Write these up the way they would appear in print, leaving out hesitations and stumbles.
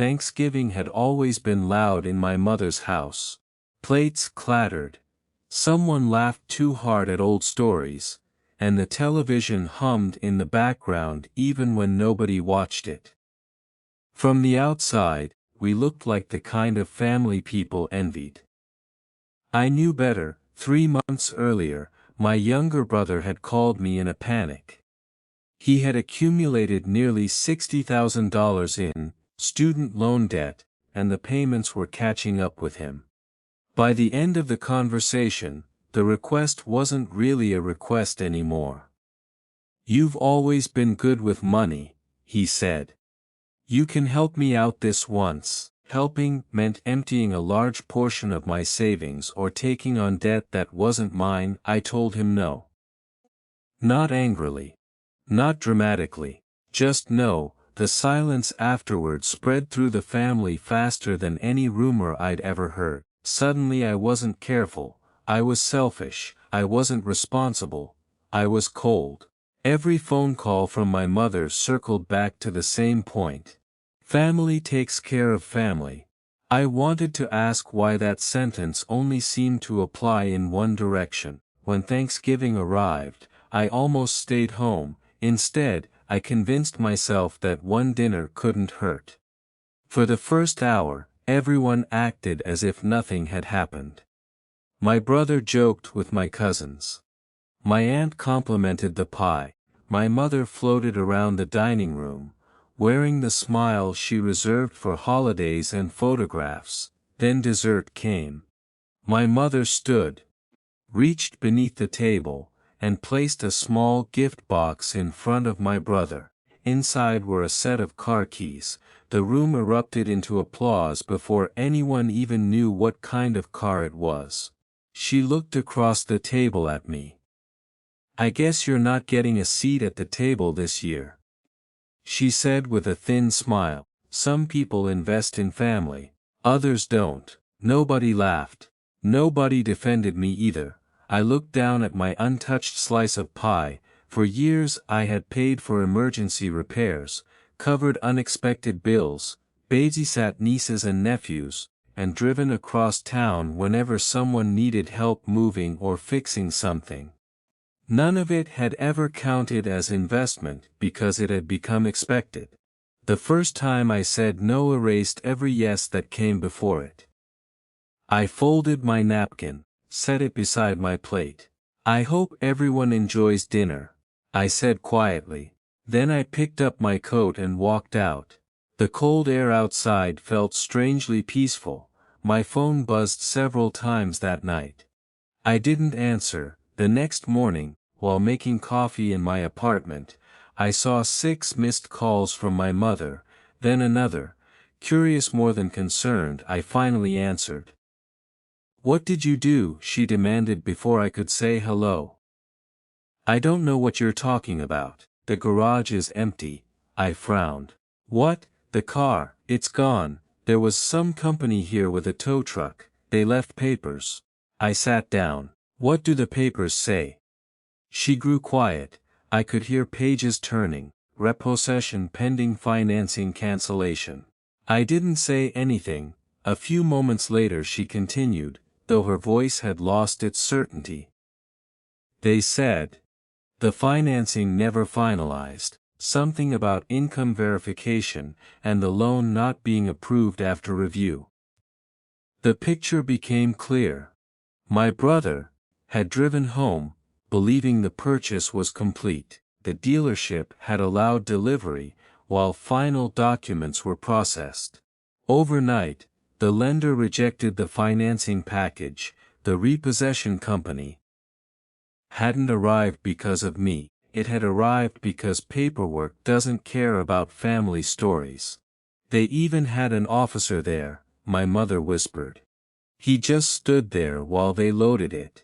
Thanksgiving had always been loud in my mother's house. Plates clattered. Someone laughed too hard at old stories, and the television hummed in the background even when nobody watched it. From the outside, we looked like the kind of family people envied. I knew better. 3 months earlier, my younger brother had called me in a panic. He had accumulated nearly $60,000 in student loan debt, and the payments were catching up with him. By the end of the conversation, the request wasn't really a request anymore. "You've always been good with money," he said. "You can help me out this once." Helping meant emptying a large portion of my savings or taking on debt that wasn't mine. I told him no. Not angrily. Not dramatically. Just no. The silence afterward spread through the family faster than any rumor I'd ever heard. Suddenly I wasn't careful, I was selfish, I wasn't responsible, I was cold. Every phone call from my mother circled back to the same point. Family takes care of family. I wanted to ask why that sentence only seemed to apply in one direction. When Thanksgiving arrived, I almost stayed home. Instead, I convinced myself that one dinner couldn't hurt. For the first hour, everyone acted as if nothing had happened. My brother joked with my cousins. My aunt complimented the pie. My mother floated around the dining room, wearing the smile she reserved for holidays and photographs. Then dessert came. My mother stood, reached beneath the table, and placed a small gift box in front of my brother. Inside were a set of car keys. The room erupted into applause before anyone even knew what kind of car it was. She looked across the table at me. "I guess you're not getting a seat at the table this year," she said with a thin smile. "Some people invest in family, others don't." Nobody laughed. Nobody defended me either. I looked down at my untouched slice of pie. For years I had paid for emergency repairs, covered unexpected bills, babysat nieces and nephews, and driven across town whenever someone needed help moving or fixing something. None of it had ever counted as investment because it had become expected. The first time I said no erased every yes that came before it. I folded my napkin, set it beside my plate. "I hope everyone enjoys dinner," I said quietly. Then I picked up my coat and walked out. The cold air outside felt strangely peaceful. My phone buzzed several times that night. I didn't answer. The next morning, while making coffee in my apartment, I saw 6 missed calls from my mother, then another. Curious more than concerned, I finally answered. "What did you do?" she demanded before I could say hello. "I don't know what you're talking about. The garage is empty." I frowned. "What? The car? It's gone. There was some company here with a tow truck. They left papers." I sat down. "What do the papers say?" She grew quiet. I could hear pages turning. "Repossession pending financing cancellation." I didn't say anything. A few moments later she continued, though her voice had lost its certainty. "They said the financing never finalized, something about income verification, and the loan not being approved after review." The picture became clear. My brother had driven home, believing the purchase was complete. The dealership had allowed delivery, while final documents were processed. Overnight, the lender rejected the financing package. The repossession company hadn't arrived because of me. It had arrived because paperwork doesn't care about family stories. "They even had an officer there," my mother whispered. "He just stood there while they loaded it."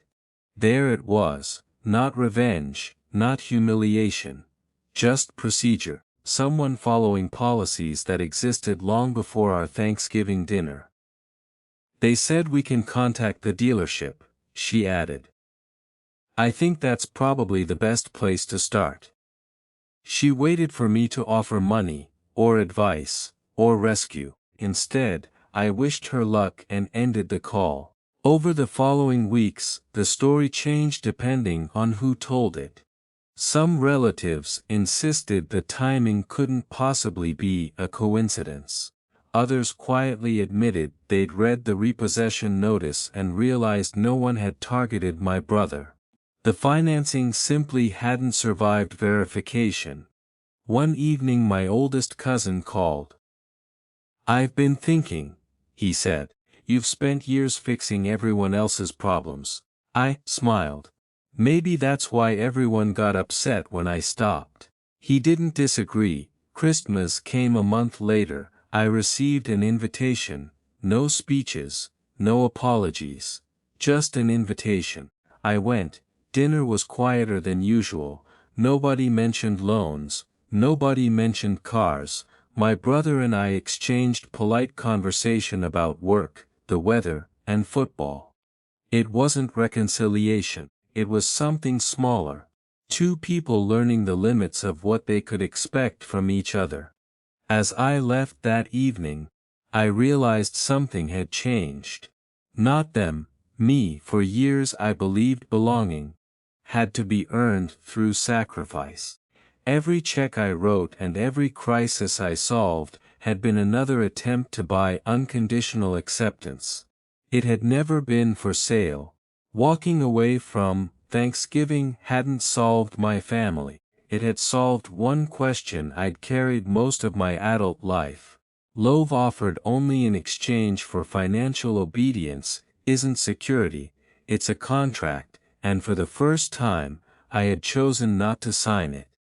There it was, not revenge, not humiliation. Just procedure. Someone following policies that existed long before our Thanksgiving dinner. "They said we can contact the dealership," she added. "I think that's probably the best place to start." She waited for me to offer money, or advice, or rescue. Instead, I wished her luck and ended the call. Over the following weeks, the story changed depending on who told it. Some relatives insisted the timing couldn't possibly be a coincidence. Others quietly admitted they'd read the repossession notice and realized no one had targeted my brother. The financing simply hadn't survived verification. One evening my oldest cousin called. "I've been thinking," he said. "You've spent years fixing everyone else's problems." I smiled. Maybe that's why everyone got upset when I stopped. He didn't disagree. Christmas came a month later. I received an invitation, no speeches, no apologies, just an invitation. I went. Dinner was quieter than usual. Nobody mentioned loans, nobody mentioned cars. My brother and I exchanged polite conversation about work, the weather, and football. It wasn't reconciliation, it was something smaller. Two people learning the limits of what they could expect from each other. As I left that evening, I realized something had changed. Not them, me. For years I believed belonging had to be earned through sacrifice. Every check I wrote and every crisis I solved had been another attempt to buy unconditional acceptance. It had never been for sale. Walking away from Thanksgiving hadn't solved my family. It had solved one question I'd carried most of my adult life. Love offered only in exchange for financial obedience isn't security, it's a contract, and for the first time, I had chosen not to sign it.